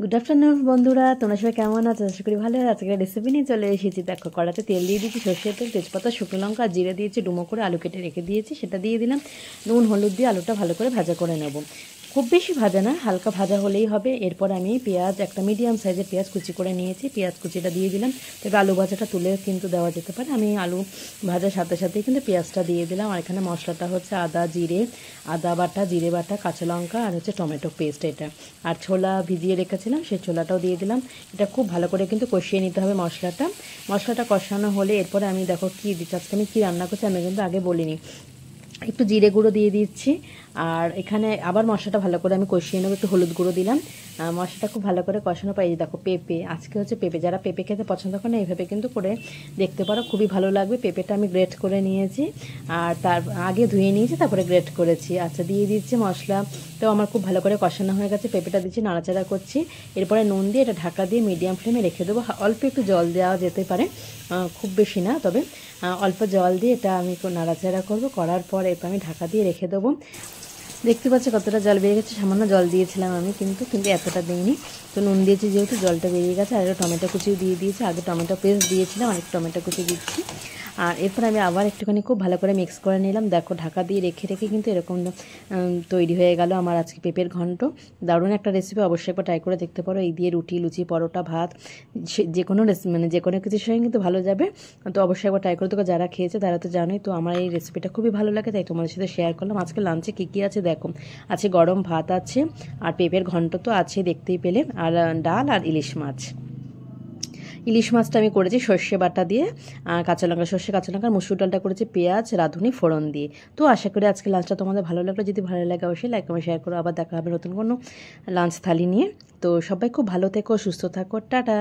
Good afternoon বন্ধুরা, তোমরা সবাই কেমন আছো? আশা করি ভালো। আজকে রেসিপি নিয়ে চলে এসেছি। দেখো, কড়াতে তেল দিয়ে দিয়েছি, সর্ষের তেল, তেজপাতা, শুকনো লঙ্কা আর জিরে দিয়েছি, ডুমো করে আলু কেটে রেখে দিয়েছি, সেটা দিয়ে দিলাম। নুন হলুদ দিয়ে আলুটা ভালো করে ভাজা করে নেব। খুব বেশি ভাজা না, হালকা ভাজা হলেই হবে। এরপর আমি পেঁয়াজ, একটা মিডিয়াম সাইজের পেঁয়াজ কুচি করে নিয়েছি, পেঁয়াজ কুচিটা দিয়ে দিলাম। তবে আলু ভাজাটা তুলে কিন্তু দেওয়া যেতে পারে। আমি আলু ভাজার সাথে সাথেই কিন্তু পেঁয়াজটা দিয়ে দিলাম। আর এখানে মশলাটা হচ্ছে আদা বাটা, জিরে বাটা, কাঁচা লঙ্কা আর হচ্ছে টমেটো পেস্ট এটা। আর ছোলা ভিজিয়ে রেখেছিলাম, সেই ছোলাটাও দিয়ে দিলাম। এটা খুব ভালো করে কিন্তু কষিয়ে নিতে হবে মশলাটা কষানো হলে এরপরে আমি দেখো কী দিচ্ছি, আজকে আমি কী রান্না করছি আমি কিন্তু আগে বলিনি। একটু জিরে গুঁড়ো দিয়ে দিচ্ছি। আর এখানে আবার মশলাটা ভালো করে আমি কষিয়ে নেবো। একটু হলুদ গুঁড়ো দিলাম। মশলাটা খুব ভালো করে কষানো পাই। দেখো পেঁপে, আজকে হচ্ছে পেঁপে, যারা পেঁপে খেতে পছন্দ করে না এইভাবে কিন্তু করে দেখতে পারো, খুবই ভালো লাগবে। পেঁপেটা আমি গ্রেট করে নিয়েছি, আর তার আগে ধুয়ে নিয়েছি, তারপরে গ্রেট করেছি। আচ্ছা, দিয়ে দিচ্ছি মশলা। তো আমার খুব ভালো করে কষানো হয়ে গেছে, পেঁপেটা দিচ্ছি, নাড়াচাড়া করছি। এরপরে নুন দিয়ে এটা ঢাকা দিয়ে মিডিয়াম ফ্লেমে রেখে দেবো। অল্প একটু জল দেওয়া যেতে পারে, খুব বেশি না, তবে অল্প জল দিয়ে এটা আমি নাড়াচাড়া করবো। করার পর এরপর আমি ঢাকা দিয়ে রেখে দেবো। দেখতে পাচ্ছি কতটা জল বেরিয়ে গেছে, সামান্য জল দিয়েছিলাম আমি, কিন্তু এতটা দিইনি। তো নুন দিয়েছি যেহেতু জলটা বেরিয়ে গেছে। আর টমেটো কুচিও দিয়ে দিয়েছি, আগে টমেটো পেস্ট দিয়েছিলাম, আর একটু টমেটো কুচি দিচ্ছি। আর এরপর আমি আবার একটুখানি খুব ভালো করে মিক্স করে নিলাম। দেখো, ঢাকা দিয়ে রেখে রেখে কিন্তু এরকম তৈরি হয়ে গেল আমার আজকে পেঁপের ঘন্ট। দারুণ একটা রেসিপি, অবশ্যই একবার ট্রাই করে দেখতে পারো। এই দিয়ে রুটি, লুচি, পরোটা, ভাত, যে কোনো যে কোনো কিছুর সঙ্গে কিন্তু ভালো যাবে। তো অবশ্যই একবার ট্রাই করে দেখো, যারা খেয়েছে তারা তো জানোই। তো আমার এই রেসিপিটা খুবই ভালো লাগে, তাই তোমাদের সাথে শেয়ার করলাম। আজকে লাঞ্চে কী কী আছে দেখো, আছে গরম ভাত আছে, আর পেঁপের ঘন্ট তো আছে দেখতেই পেলে, আর ডাল আর ইলিশ মাছটা আমি করেছি সর্ষে বাটা দিয়ে, সর্ষে কাঁচা লঙ্কা, মুসুর ডালটা করেছি পেঁয়াজ রাঁধুনি ফোড়ন দিয়ে। তো আশা করি আজকে লাঞ্চটা তোমাদের ভালো লাগলো। যদি ভালো লাগে অবশ্যই লাইক কমেন্ট শেয়ার করো। আবার দেখা হবে নতুন কোনো লাঞ্চ থালি নিয়ে। তো সবাই খুব ভালো থেকো, সুস্থ থাকো, টাটা।